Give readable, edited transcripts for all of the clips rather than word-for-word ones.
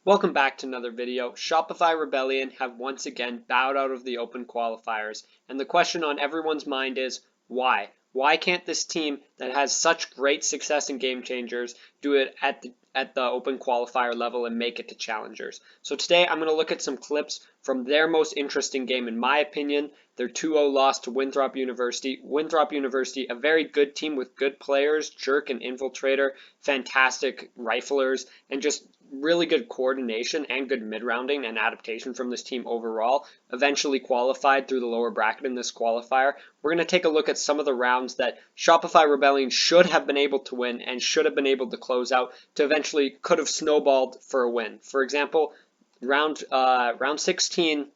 Welcome back to another video. Shopify Rebellion have once again bowed out of the open qualifiers, and the question on everyone's mind is why? Why can't this team that has such great success in Game Changers do it at the open qualifier level and make it to challengers? So today I'm going to look at some clips from their most interesting game in my opinion, their 2-0 loss to Winthrop University. Winthrop University, a very good team with good players, Jerk and Infiltrator, fantastic riflers, and just really good coordination and good mid-rounding and adaptation from this team overall, eventually qualified through the lower bracket in this qualifier. We're going to take a look at some of the rounds that Shopify Rebellion should have been able to win and should have been able to close out to eventually could have snowballed for a win. For example, round 16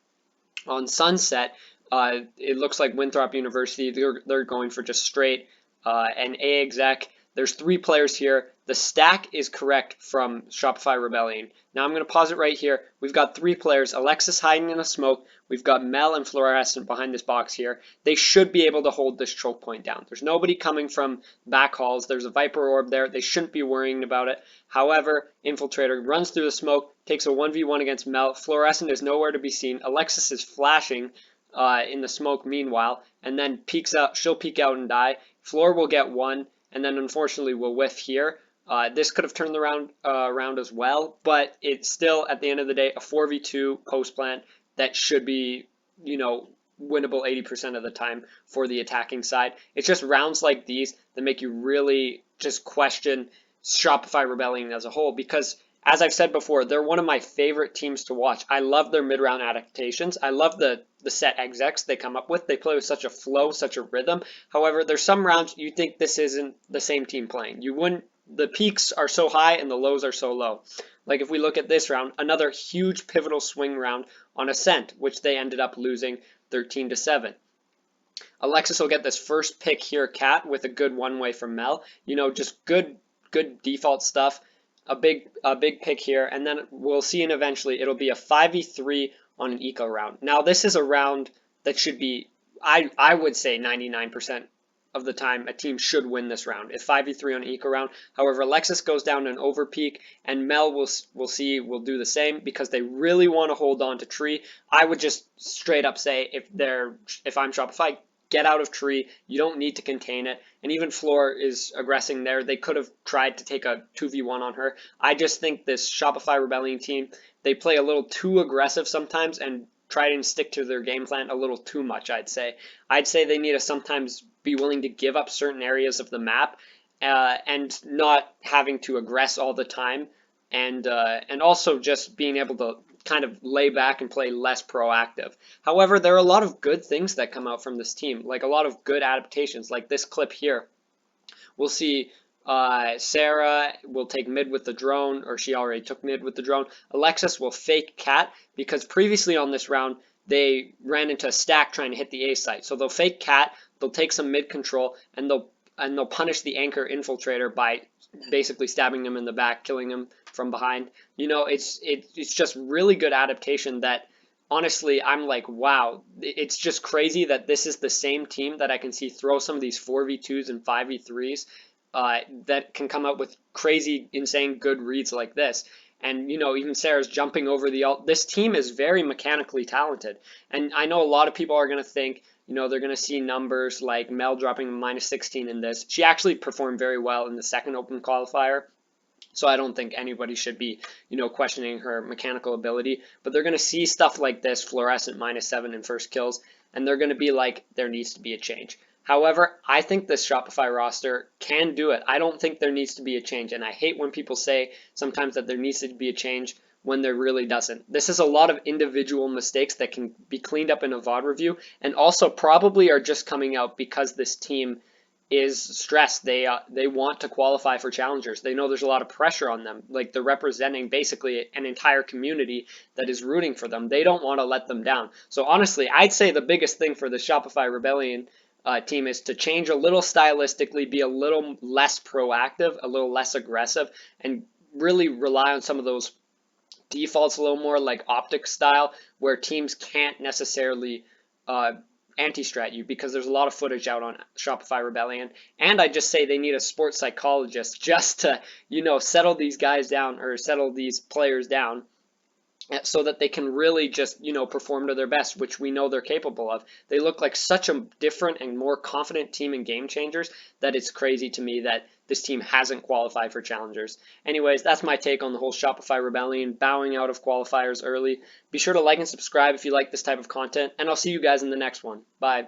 on Sunset, it looks like Winthrop University, they're going for just straight and A exec. There's 3 players here. The stack is correct from Shopify Rebellion. Now I'm going to pause it right here. We've got 3 players. Alexis hiding in the smoke. We've got Mel and Fluorescent behind this box here. They should be able to hold this choke point down. There's nobody coming from back halls. There's a Viper Orb there. They shouldn't be worrying about it. However, Infiltrator runs through the smoke, takes a 1v1 against Mel. Fluorescent is nowhere to be seen. Alexis is flashing in the smoke meanwhile, and then peeks out. She'll peek out and die. Floor will get 1. And then unfortunately we'll whiff here. This could have turned the round around as well, but it's still, at the end of the day, a 4v2 post plant that should be, winnable 80% of the time for the attacking side. It's just rounds like these that make you really just question Shopify Rebellion as a whole, because as I've said before, they're one of my favorite teams to watch. I love their mid-round adaptations. I love the set execs they come up with. They play with such a flow, such a rhythm. However, there's some rounds you think this isn't the same team playing. The peaks are so high and the lows are so low. Like if we look at this round, another huge pivotal swing round on Ascent, which they ended up losing 13-7. Alexis will get this first pick here, Cat, with a good one-way from Mel. Just good default stuff. A big pick here, and then we'll see, and eventually it'll be a 5v3 on an eco round. Now this is a round that should be, I would say 99% of the time a team should win this round. If 5v3 on an eco round. However, Alexis goes down to an overpeak, and Mel will do the same because they really want to hold on to tree. I would just straight up say if I'm Shopify, get out of tree. You don't need to contain it. And even Floor is aggressing there. They could have tried to take a 2v1 on her. I just think this Shopify Rebellion team, they play a little too aggressive sometimes and try and stick to their game plan a little too much, I'd say. I'd say they need to sometimes be willing to give up certain areas of the map and not having to aggress all the time. And also just being able to kind of lay back and play less proactive. However, there are a lot of good things that come out from this team, like a lot of good adaptations, like this clip here. We'll see Sarah will take mid with the drone, or she already took mid with the drone. Alexis will fake Cat, because previously on this round, they ran into a stack trying to hit the A site. So they'll fake Cat, they'll take some mid control, and they'll punish the anchor Infiltrator by basically stabbing him in the back, killing him from behind. It's just really good adaptation that honestly I'm like, wow, it's just crazy that this is the same team that I can see throw some of these 4v2s and 5v3s that can come up with crazy, insane good reads like this. And, even Sarah's jumping over the ult. This team is very mechanically talented. And I know a lot of people are going to think, they're going to see numbers like Mel dropping -16 in this. She actually performed very well in the second open qualifier. So I don't think anybody should be, questioning her mechanical ability. But they're going to see stuff like this, Fluorescent -7 in first kills, and they're going to be like, there needs to be a change. However, I think this Shopify roster can do it. I don't think there needs to be a change, and I hate when people say sometimes that there needs to be a change when there really doesn't. This is a lot of individual mistakes that can be cleaned up in a VOD review, and also probably are just coming out because this team is stressed. They want to qualify for challengers. They know there's a lot of pressure on them. Like, they're representing basically an entire community that is rooting for them. They don't want to let them down. So honestly, I'd say the biggest thing for the Shopify Rebellion team is to change a little stylistically, be a little less proactive, a little less aggressive, and really rely on some of those defaults a little more, like optic style, where teams can't necessarily anti-strat you, because there's a lot of footage out on Shopify Rebellion. And I just say they need a sports psychologist just to, settle these guys down, or settle these players down, so that they can really just, perform to their best, which we know they're capable of. They look like such a different and more confident team and game changers that it's crazy to me that this team hasn't qualified for challengers. Anyways, that's my take on the whole Shopify Rebellion bowing out of qualifiers early. Be sure to like and subscribe if you like this type of content, and I'll see you guys in the next one. Bye.